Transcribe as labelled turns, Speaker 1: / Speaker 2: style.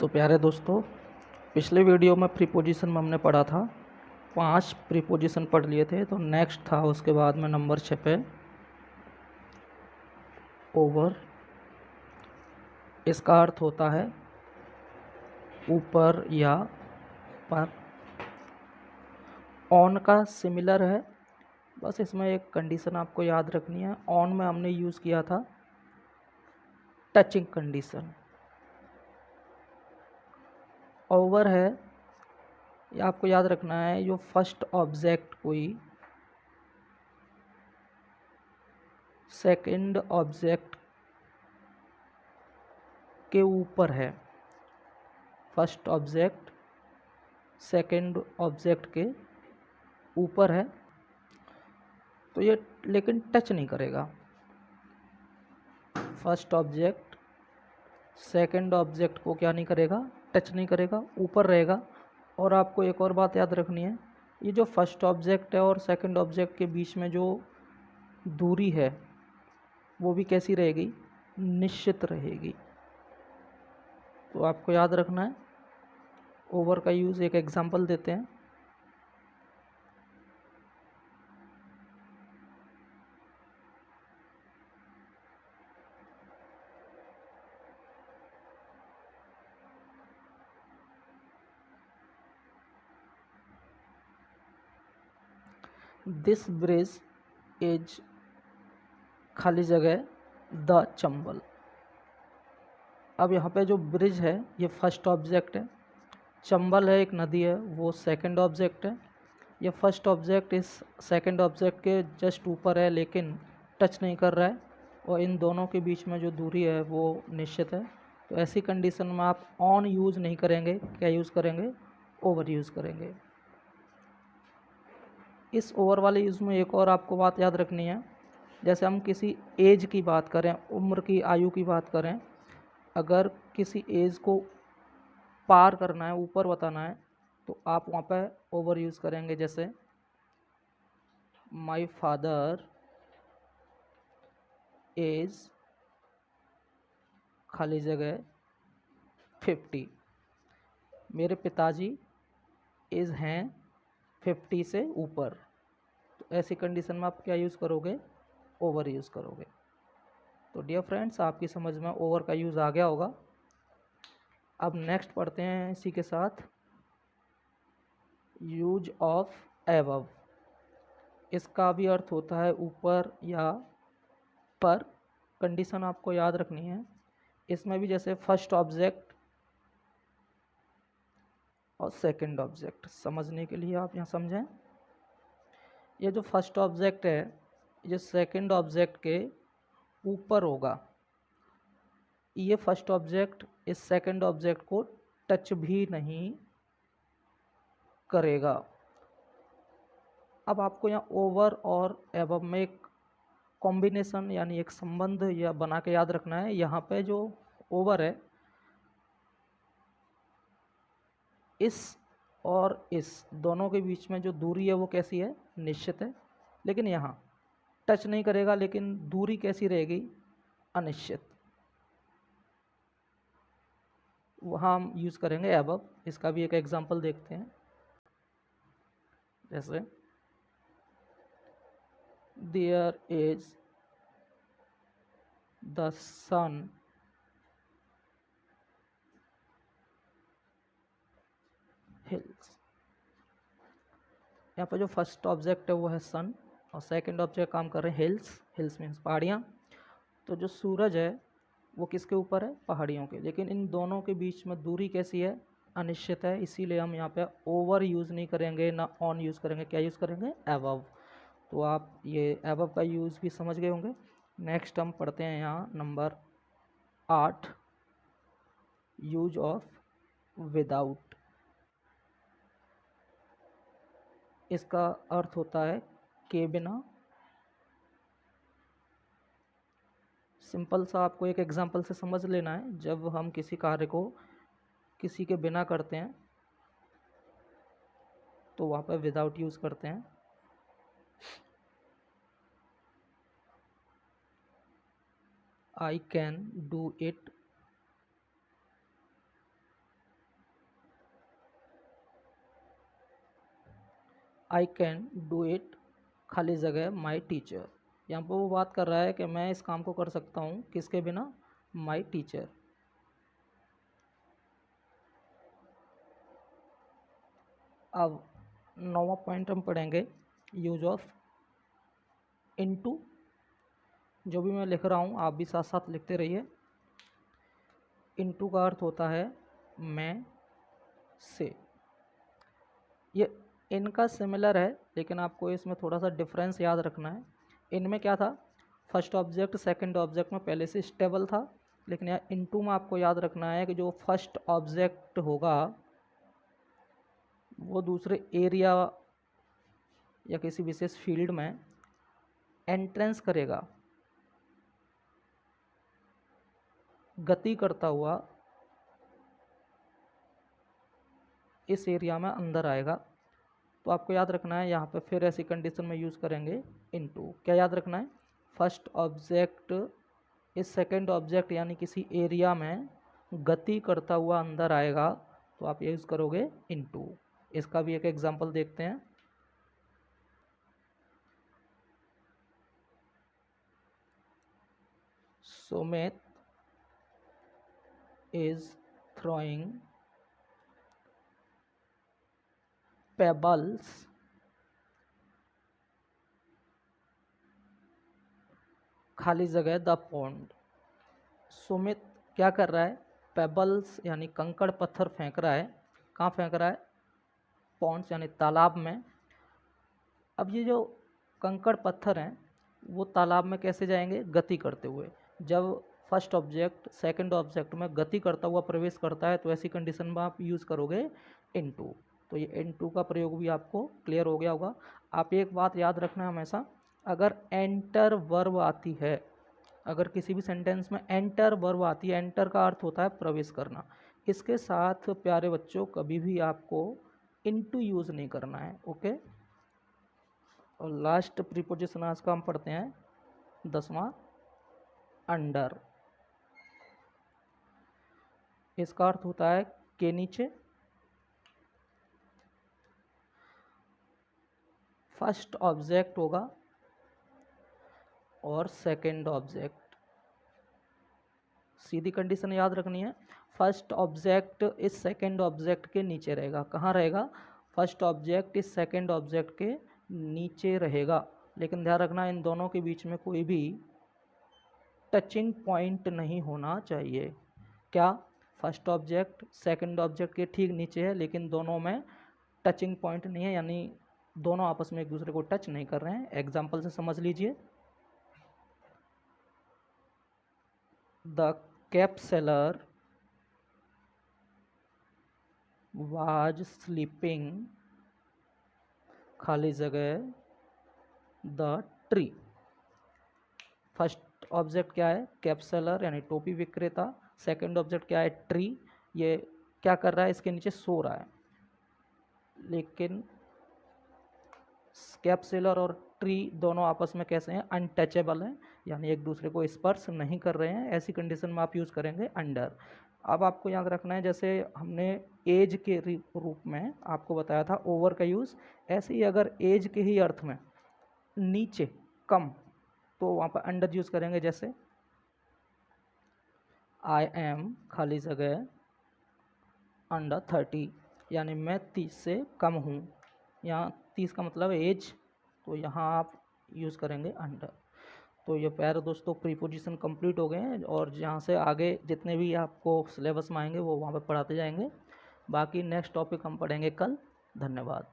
Speaker 1: तो प्यारे दोस्तों, पिछले वीडियो में प्रीपोजिशन में हमने पढ़ा था, 5 प्रीपोजिशन पढ़ लिए थे। तो नेक्स्ट था उसके बाद में नंबर 6 पे ओवर। इसका अर्थ होता है ऊपर या पर। ऑन का सिमिलर है, बस इसमें एक कंडीशन आपको याद रखनी है। ऑन में हमने यूज़ किया था टचिंग कंडीशन। ओवर है, ये आपको याद रखना है, जो फर्स्ट ऑब्जेक्ट कोई सेकंड ऑब्जेक्ट के ऊपर है। फर्स्ट ऑब्जेक्ट सेकंड ऑब्जेक्ट के ऊपर है, तो ये लेकिन टच नहीं करेगा। फर्स्ट ऑब्जेक्ट सेकंड ऑब्जेक्ट को क्या नहीं करेगा, टच नहीं करेगा, ऊपर रहेगा। और आपको एक और बात याद रखनी है, ये जो फर्स्ट ऑब्जेक्ट है और सेकंड ऑब्जेक्ट के बीच में जो दूरी है वो भी कैसी रहेगी, निश्चित रहेगी। तो आपको याद रखना है। ओवर का यूज़ एक एग्जांपल देते हैं। दिस ब्रिज इज खाली जगह द चंबल। अब यहाँ पे जो ब्रिज है ये फर्स्ट ऑब्जेक्ट है, चंबल है एक नदी है वो सेकंड ऑब्जेक्ट है। ये फर्स्ट ऑब्जेक्ट इस सेकंड ऑब्जेक्ट के जस्ट ऊपर है लेकिन टच नहीं कर रहा है, और इन दोनों के बीच में जो दूरी है वो निश्चित है। तो ऐसी कंडीशन में आप ऑन यूज़ नहीं करेंगे, क्या यूज़ करेंगे, ओवर यूज़ करेंगे। इस ओवर वाले यूज़ में एक और आपको बात याद रखनी है, जैसे हम किसी एज की बात करें, उम्र की, आयु की बात करें, अगर किसी एज को पार करना है, ऊपर बताना है, तो आप वहाँ पे ओवर यूज़ करेंगे। जैसे माई फादर एज खाली जगह 50। मेरे पिताजी एज हैं 50 से ऊपर। तो ऐसी कंडीशन में आप क्या यूज़ करोगे, ओवर यूज़ करोगे। तो डियर फ्रेंड्स, आपकी समझ में ओवर का यूज़ आ गया होगा। अब नेक्स्ट पढ़ते हैं इसी के साथ यूज ऑफ एबव। इसका भी अर्थ होता है ऊपर या पर। कंडीशन आपको याद रखनी है। इसमें भी जैसे फर्स्ट ऑब्जेक्ट और सेकंड ऑब्जेक्ट, समझने के लिए आप यहाँ समझें। ये जो फर्स्ट ऑब्जेक्ट है ये सेकंड ऑब्जेक्ट के ऊपर होगा। ये फर्स्ट ऑब्जेक्ट इस सेकंड ऑब्जेक्ट को टच भी नहीं करेगा। अब आपको यहाँ ओवर और एबव में एक कॉम्बिनेशन यानी एक संबंध या बना के याद रखना है। यहाँ पे जो ओवर है, इस और इस दोनों के बीच में जो दूरी है वो कैसी है, निश्चित है। लेकिन यहाँ टच नहीं करेगा, लेकिन दूरी कैसी रहेगी, अनिश्चित। वहाँ हम यूज़ करेंगे अबव। इसका भी एक एग्जांपल देखते हैं। जैसे there is the sun hills. यहाँ पर जो फर्स्ट ऑब्जेक्ट है वो है सन और सेकंड ऑब्जेक्ट काम कर रहे हैं हिल्स। हिल्स मीन्स पहाड़ियाँ। तो जो सूरज है वो किसके ऊपर है, पहाड़ियों के। लेकिन इन दोनों के बीच में दूरी कैसी है, अनिश्चित है। इसीलिए हम यहाँ पे ओवर यूज़ नहीं करेंगे, ना ऑन यूज़ करेंगे, क्या यूज़ करेंगे, एबव। तो आप ये एबव का यूज़ भी समझ गए होंगे। नेक्स्ट हम पढ़ते हैं यहाँ नंबर 8 यूज ऑफ विदाउट। इसका अर्थ होता है के बिना। सिंपल सा आपको एक एग्जांपल से समझ लेना है। जब हम किसी कार्य को किसी के बिना करते हैं तो वहाँ पर विदाउट यूज़ करते हैं। I can do it I can do it खाली जगह माई टीचर। यहाँ पर वो बात कर रहा है कि मैं इस काम को कर सकता हूँ किसके बिना, माई टीचर। अब 9वां पॉइंट हम पढ़ेंगे यूज ऑफ इनटू। जो भी मैं लिख रहा हूँ आप भी साथ साथ लिखते रहिए। इनटू का अर्थ होता है मैं से। ये इनका सिमिलर है लेकिन आपको इसमें थोड़ा सा डिफरेंस याद रखना है। इनमें क्या था, फर्स्ट ऑब्जेक्ट सेकंड ऑब्जेक्ट में पहले से स्टेबल था, लेकिन यहाँ इनटू में आपको याद रखना है कि जो फर्स्ट ऑब्जेक्ट होगा वो दूसरे एरिया या किसी विशेष फील्ड में एंट्रेंस करेगा, गति करता हुआ इस एरिया में अंदर आएगा। तो आपको याद रखना है यहाँ पे फिर ऐसी कंडीशन में यूज़ करेंगे इनटू। क्या याद रखना है, फर्स्ट ऑब्जेक्ट इस सेकंड ऑब्जेक्ट यानी किसी एरिया में गति करता हुआ अंदर आएगा, तो आप यूज़ करोगे इनटू। इसका भी एक एग्जांपल देखते हैं। सुमित is throwing pebbles खाली जगह द पॉन्ड। सुमित क्या कर रहा है, पेबल्स यानी कंकड़ पत्थर फेंक रहा है। कहाँ फेंक रहा है, पॉन्ड्स यानी तालाब में। अब ये जो कंकड़ पत्थर हैं वो तालाब में कैसे जाएंगे, गति करते हुए। जब फर्स्ट ऑब्जेक्ट सेकंड ऑब्जेक्ट में गति करता हुआ प्रवेश करता है तो ऐसी कंडीशन में आप यूज़ करोगे इनटू। तो ये इनटू का प्रयोग भी आपको क्लियर हो गया होगा। आप एक बात याद रखना हमेशा, अगर एंटर वर्ब आती है, अगर किसी भी सेंटेंस में एंटर वर्ब आती है, एंटर का अर्थ होता है प्रवेश करना, इसके साथ प्यारे बच्चों कभी भी आपको इनटू यूज़ नहीं करना है। ओके। और लास्ट प्रीपोजिशन आज का हम पढ़ते हैं 10वां, अंडर। इसका अर्थ होता है के नीचे। फर्स्ट ऑब्जेक्ट होगा और सेकंड ऑब्जेक्ट, सीधी कंडीशन याद रखनी है, फर्स्ट ऑब्जेक्ट इस सेकंड ऑब्जेक्ट के नीचे रहेगा। कहाँ रहेगा, फर्स्ट ऑब्जेक्ट इस सेकंड ऑब्जेक्ट के नीचे रहेगा। लेकिन ध्यान रखना इन दोनों के बीच में कोई भी टचिंग पॉइंट नहीं होना चाहिए। क्या, फर्स्ट ऑब्जेक्ट सेकंड ऑब्जेक्ट के ठीक नीचे है लेकिन दोनों में टचिंग पॉइंट नहीं है, यानी दोनों आपस में एक दूसरे को टच नहीं कर रहे हैं। एग्जाम्पल से समझ लीजिए, the cap seller was sleeping खाली जगह द ट्री। फर्स्ट ऑब्जेक्ट क्या है, कैप सेलर यानी टोपी विक्रेता। सेकंड ऑब्जेक्ट क्या है, ट्री। ये क्या कर रहा है, इसके नीचे सो रहा है। लेकिन कैप सेलर और ट्री दोनों आपस में कैसे हैं, अनटचेबल हैं, यानी एक दूसरे को स्पर्श नहीं कर रहे हैं। ऐसी कंडीशन में आप यूज़ करेंगे अंडर। अब आपको याद रखना है, जैसे हमने एज के रूप में आपको बताया था ओवर का यूज़, ऐसे ही अगर एज के ही अर्थ में नीचे, कम, तो वहाँ पर अंडर यूज़ करेंगे। जैसे आई एम खाली जगह अंडर 30, यानी मैं 30 से कम हूँ। यहाँ 30 का मतलब एज, तो यहाँ आप यूज़ करेंगे अंडर। तो ये प्यारे दोस्तों प्रीपोजिशन कंप्लीट हो गए हैं, और यहाँ से आगे जितने भी आपको सिलेबस में आएंगे वो वहाँ पे पढ़ाते जाएंगे। बाकी नेक्स्ट टॉपिक हम पढ़ेंगे कल। धन्यवाद।